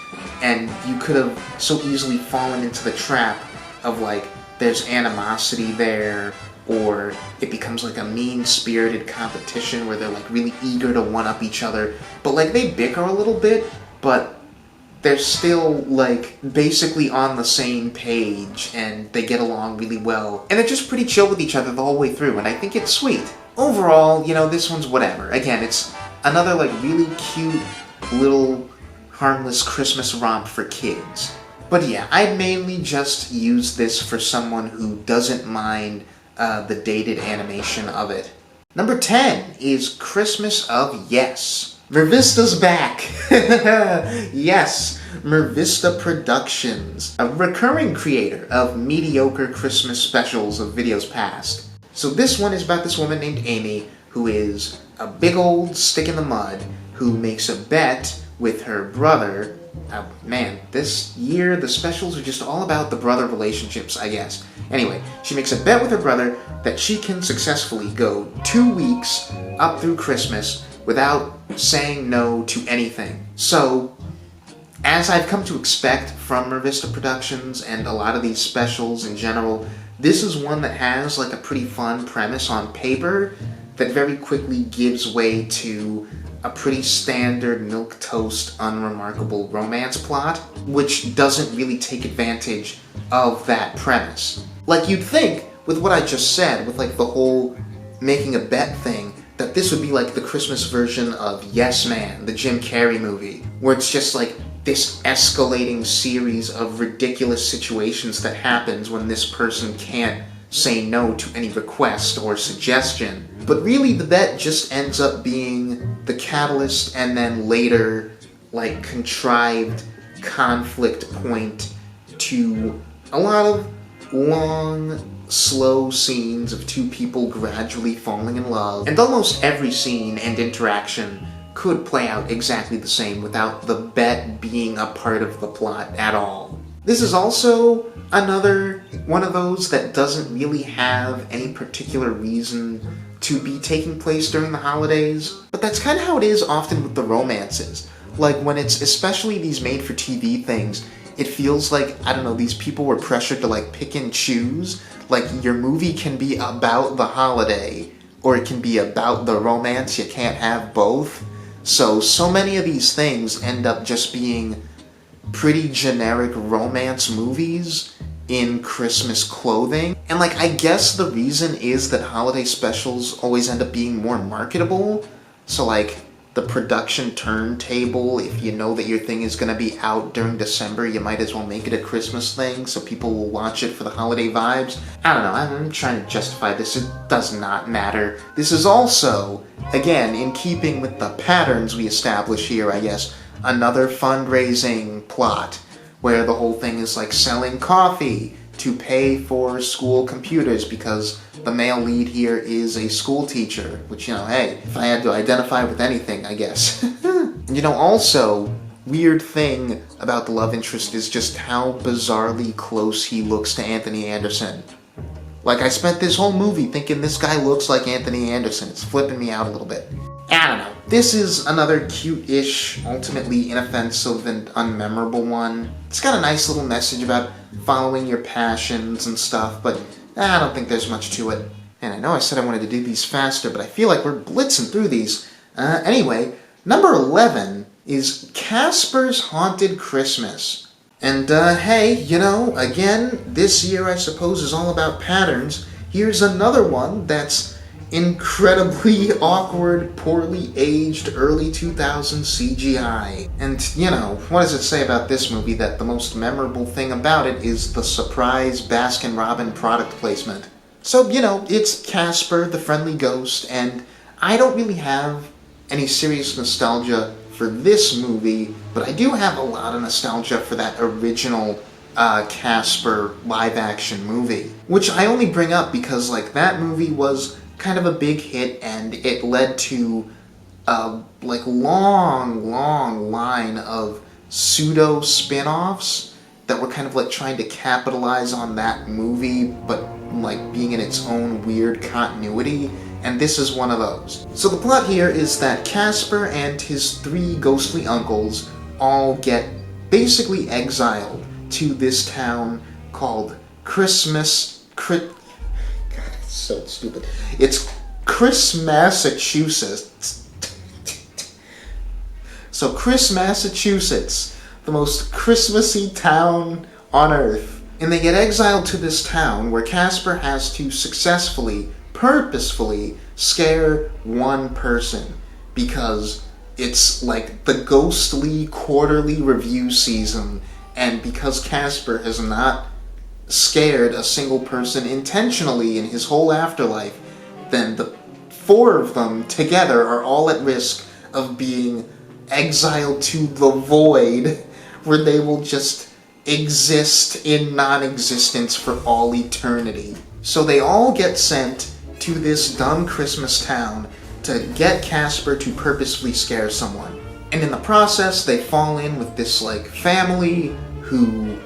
and you could have so easily fallen into the trap of like, there's animosity there, or it becomes like a mean-spirited competition where they're like really eager to one-up each other, but like they bicker a little bit, but they're still like basically on the same page and they get along really well, and they're just pretty chill with each other the whole way through, and I think it's sweet. Overall, you know, this one's whatever. Again, it's another like really cute little harmless Christmas romp for kids. But yeah, I mainly just use this for someone who doesn't mind the dated animation of it. Number 10 is Christmas of Yes. Mervista's back! Yes, Mervista Productions, a recurring creator of mediocre Christmas specials of videos past. So this one is about this woman named Amy, who is a big old stick in the mud, who makes a bet with her brother. Man, this year the specials are just all about the brother relationships, I guess. Anyway, she makes a bet with her brother that she can successfully go 2 weeks up through Christmas without saying no to anything. So, as I've come to expect from Mervista Productions and a lot of these specials in general, this is one that has like a pretty fun premise on paper that very quickly gives way to a pretty standard milquetoast, unremarkable romance plot, which doesn't really take advantage of that premise. Like, you'd think, with what I just said, with like the whole making a bet thing, that this would be like the Christmas version of Yes Man, the Jim Carrey movie, where it's just like this escalating series of ridiculous situations that happens when this person can't say no to any request or suggestion. But really the bet just ends up being the catalyst and then later like contrived conflict point to a lot of long, slow scenes of two people gradually falling in love, and almost every scene and interaction could play out exactly the same without the bet being a part of the plot at all. This is also another one of those that doesn't really have any particular reason to be taking place during the holidays, but that's kind of how it is often with the romances. Like when it's especially these made-for-TV things, it feels like, I don't know, these people were pressured to like pick and choose. Like your movie can be about the holiday, or it can be about the romance, you can't have both. So many of these things end up just being pretty generic romance movies in Christmas clothing. And like, I guess the reason is that holiday specials always end up being more marketable. So like, the production turntable, if you know that your thing is going to be out during December, you might as well make it a Christmas thing so people will watch it for the holiday vibes. I don't know, I'm trying to justify this, it does not matter. This is also, again, in keeping with the patterns we establish here, I guess, another fundraising plot, where the whole thing is like selling coffee to pay for school computers because the male lead here is a school teacher, which, you know, hey, if I had to identify with anything, I guess. You know, also, weird thing about the love interest is just how bizarrely close he looks to Anthony Anderson. Like, I spent this whole movie thinking this guy looks like Anthony Anderson. It's flipping me out a little bit. I don't know. This is another cute-ish, ultimately inoffensive and unmemorable one. It's got a nice little message about following your passions and stuff, but I don't think there's much to it. And I know I said I wanted to do these faster, but I feel like we're blitzing through these. Anyway, number 11 is Casper's Haunted Christmas. And, hey, you know, again, this year I suppose is all about patterns. Here's another one that's incredibly awkward, poorly aged, early 2000s CGI. And, you know, what does it say about this movie that the most memorable thing about it is the surprise Baskin-Robbins product placement? So, you know, it's Casper, the friendly ghost, and I don't really have any serious nostalgia for this movie, but I do have a lot of nostalgia for that original Casper live-action movie. Which I only bring up because, like, that movie was kind of a big hit, and it led to a, like, long line of pseudo spin-offs that were kind of like trying to capitalize on that movie, but like being in its own weird continuity, and this is one of those. So the plot here is that Casper and his 3 ghostly uncles all get basically exiled to this town called God, it's so stupid. It's Massachusetts. So Massachusetts, the most Christmassy town on Earth. And they get exiled to this town where Casper has to successfully, purposefully scare one person because it's like the ghostly quarterly review season, and because Casper has not scared a single person intentionally in his whole afterlife, then the 4 of them together are all at risk of being exiled to the void, where they will just exist in non-existence for all eternity. So they all get sent to this dumb Christmas town to get Casper to purposefully scare someone. And in the process, they fall in with this, like, family who,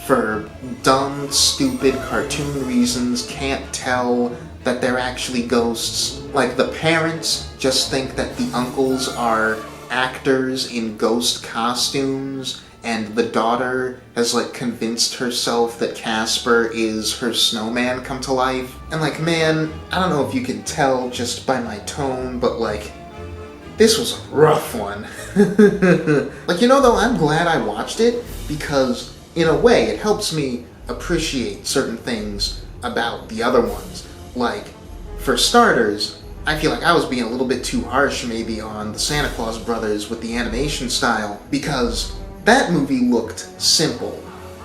for dumb, stupid cartoon reasons, can't tell that they're actually ghosts. Like, the parents just think that the uncles are actors in ghost costumes, and the daughter has, like, convinced herself that Casper is her snowman come to life. And, like, man, I don't know if you can tell just by my tone, but, like, this was a rough one. Like, you know, though, I'm glad I watched it, because, in a way, it helps me appreciate certain things about the other ones. Like, for starters, I feel like I was being a little bit too harsh maybe on the Santa Claus brothers with the animation style, because that movie looked simple.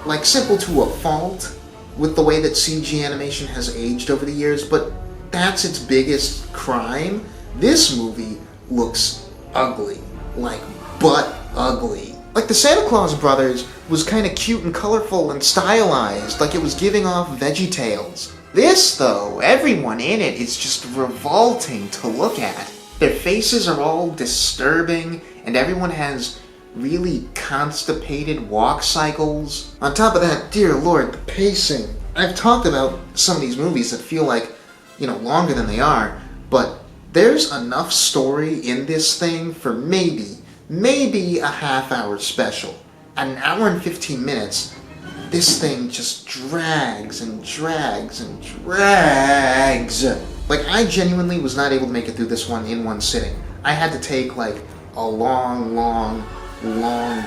Like, simple to a fault with the way that CG animation has aged over the years, but that's its biggest crime. This movie looks ugly. Like, butt ugly. Like, the Santa Claus brothers was kind of cute and colorful and stylized, like it was giving off VeggieTales. This, though, everyone in it is just revolting to look at. Their faces are all disturbing, and everyone has really constipated walk cycles. On top of that, dear lord, the pacing. I've talked about some of these movies that feel like, you know, longer than they are, but there's enough story in this thing for maybe a half-hour special. At an hour and 15 minutes, this thing just drags and drags and drags. Like, I genuinely was not able to make it through this one in one sitting. I had to take, like, a long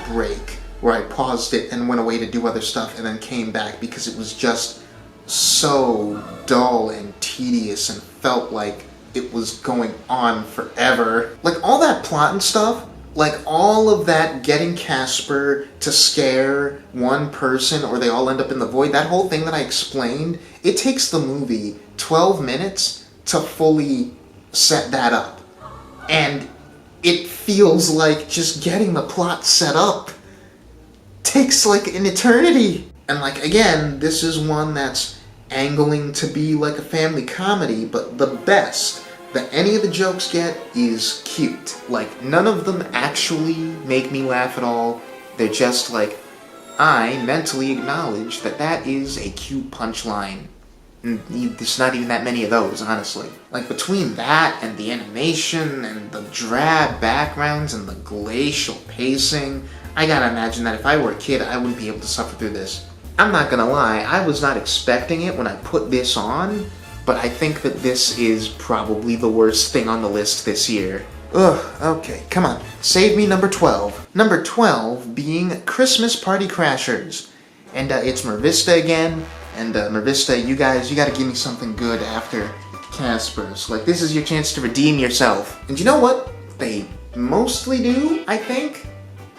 break where I paused it and went away to do other stuff and then came back because it was just so dull and tedious and felt like it was going on forever. Like, all that plot and stuff, like, all of that getting Casper to scare one person or they all end up in the void, that whole thing that I explained, it takes the movie 12 minutes to fully set that up. And it feels like just getting the plot set up takes, like, an eternity. And, like, again, this is one that's angling to be like a family comedy, but the best that any of the jokes get is cute. Like, none of them actually make me laugh at all. They're just like, I mentally acknowledge that that is a cute punchline. And there's not even that many of those, honestly. Like, between that and the animation and the drab backgrounds and the glacial pacing, I gotta imagine that if I were a kid, I wouldn't be able to suffer through this. I'm not gonna lie, I was not expecting it when I put this on, but I think that this is probably the worst thing on the list this year. Ugh, okay, come on. Save me number 12. Number 12 being Christmas Party Crashers. And it's Mervista again. And Mervista, you gotta give me something good after Casper's. Like, this is your chance to redeem yourself. And you know what they mostly do, I think?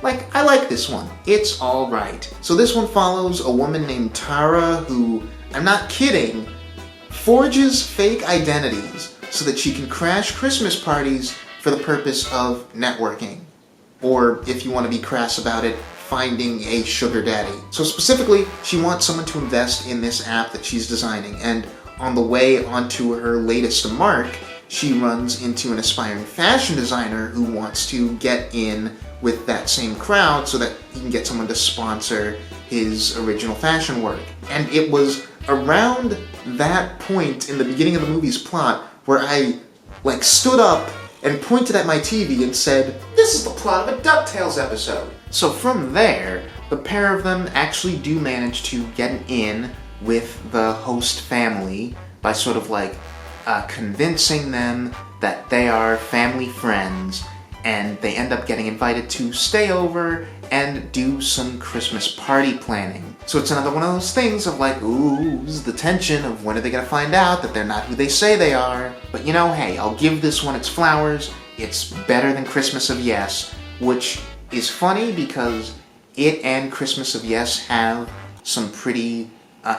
Like, I like this one. It's alright. So this one follows a woman named Tara who, I'm not kidding, forges fake identities so that she can crash Christmas parties for the purpose of networking. Or, if you want to be crass about it, finding a sugar daddy. So specifically, she wants someone to invest in this app that she's designing, and on the way onto her latest mark, she runs into an aspiring fashion designer who wants to get in with that same crowd so that he can get someone to sponsor his original fashion work. And it was around that point in the beginning of the movie's plot where I stood up and pointed at my TV and said, "This is the plot of a DuckTales episode." So from there, the pair of them actually do manage to get in with the host family by sort of convincing them that they are family friends, and they end up getting invited to stay over and do some Christmas party planning. So it's another one of those things of ooh, the tension of when are they gonna find out that they're not who they say they are. But hey, I'll give this one its flowers. It's better than Christmas of Yes, which is funny because it and Christmas of Yes have some pretty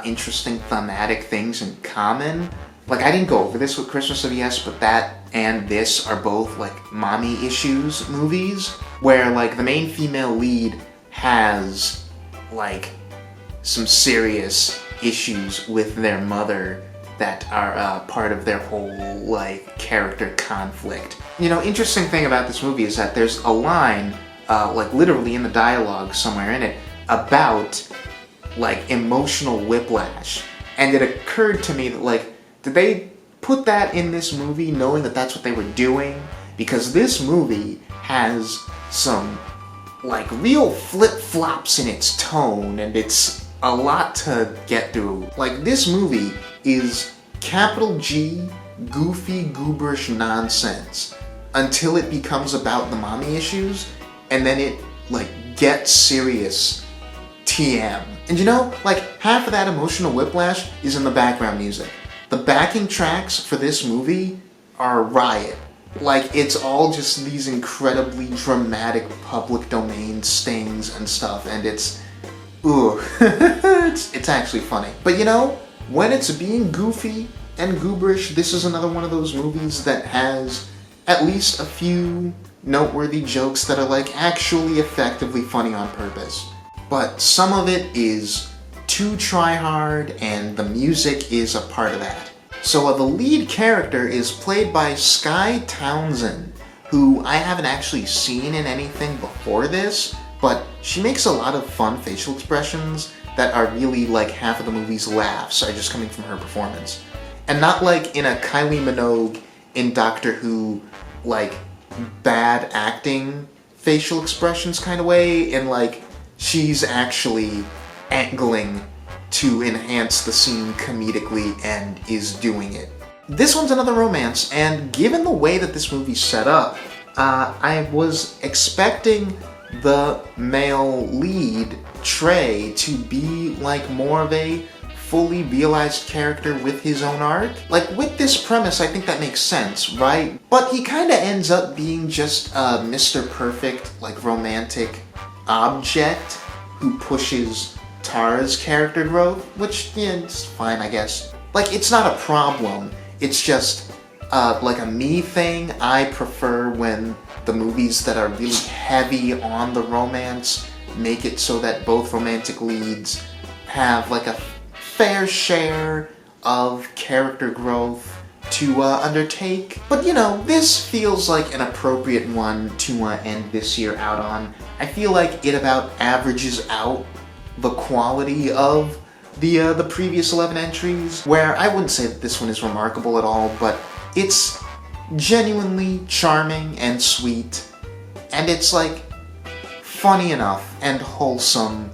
interesting thematic things in common. I didn't go over this with Christmas of Yes, but that and this are both mommy issues movies, where the main female lead has some serious issues with their mother that are part of their whole character conflict. Interesting thing about this movie is that there's a line literally in the dialogue somewhere in it about emotional whiplash, and it occurred to me that did they put that in this movie knowing that that's what they were doing? Because this movie has some real flip-flops in its tone, and it's a lot to get through. This movie is capital G, goofy, gooberish nonsense until it becomes about the mommy issues, and then it gets serious TM. And half of that emotional whiplash is in the background music. The backing tracks for this movie are a riot. It's all just these incredibly dramatic public domain stings and stuff, and it's it's actually funny. But when it's being goofy and gooberish, this is another one of those movies that has at least a few noteworthy jokes that are actually effectively funny on purpose. But some of it is too try-hard, and the music is a part of that. So the lead character is played by Skye Townsend, who I haven't actually seen in anything before this, but she makes a lot of fun facial expressions that are really half of the movie's laughs are just coming from her performance. And not in a Kylie Minogue in Doctor Who, bad acting facial expressions kind of way, in she's actually angling to enhance the scene comedically and is doing it. This one's another romance, and given the way that this movie's set up, I was expecting the male lead, Trey, to be more of a fully realized character with his own arc. With this premise, I think that makes sense, right? But he kinda ends up being just a Mr. Perfect, romantic object who pushes Tara's character growth, which, it's fine, I guess. It's not a problem. It's just, a me thing. I prefer when the movies that are really heavy on the romance make it so that both romantic leads have, a fair share of character growth to undertake. But, this feels like an appropriate one to end this year out on. I feel like it about averages out the quality of the previous 11 entries, where I wouldn't say that this one is remarkable at all, but it's genuinely charming and sweet, and it's funny enough and wholesome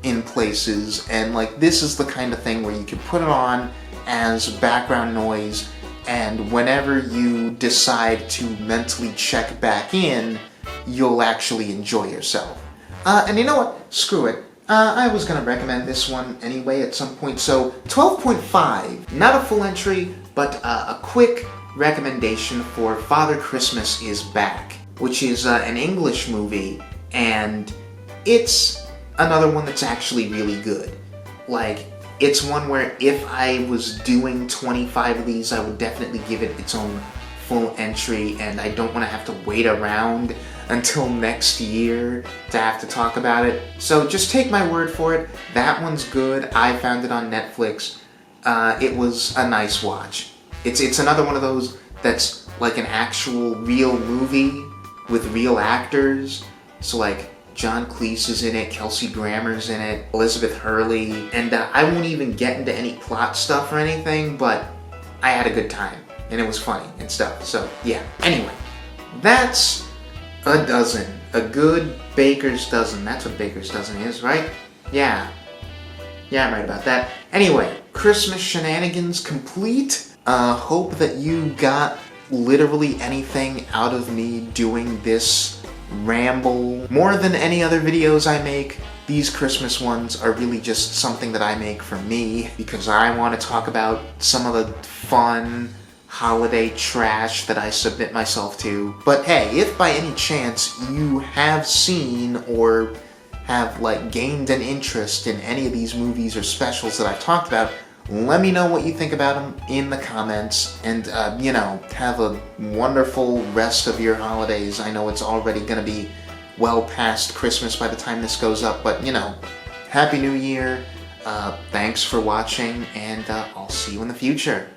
in places, and this is the kind of thing where you can put it on as background noise, and whenever you decide to mentally check back in, you'll actually enjoy yourself. And you know what? Screw it. I was going to recommend this one anyway at some point, so 12.5. Not a full entry, but a quick recommendation for Father Christmas is Back, which is an English movie, and it's another one that's actually really good. It's one where if I was doing 25 of these, I would definitely give it its own full entry, and I don't want to have to wait around until next year to have to talk about it. So just take my word for it. That one's good. I found it on Netflix. It was a nice watch. It's another one of those that's like an actual real movie with real actors. So like John Cleese is in it, Kelsey Grammer's in it, Elizabeth Hurley, and I won't even get into any plot stuff or anything, but I had a good time, and it was funny and stuff. So yeah, anyway, that's a dozen. A good baker's dozen. That's what baker's dozen is, right? Yeah, I'm right about that. Anyway, Christmas shenanigans complete. Hope that you got literally anything out of me doing this ramble. More than any other videos I make, these Christmas ones are really just something that I make for me because I want to talk about some of the fun holiday trash that I submit myself to. But hey, if by any chance you have seen or have like gained an interest in any of these movies or specials that I've talked about, let me know what you think about them in the comments, and have a wonderful rest of your holidays. I know it's already gonna be well past Christmas by the time this goes up, but Happy New Year, thanks for watching, and I'll see you in the future.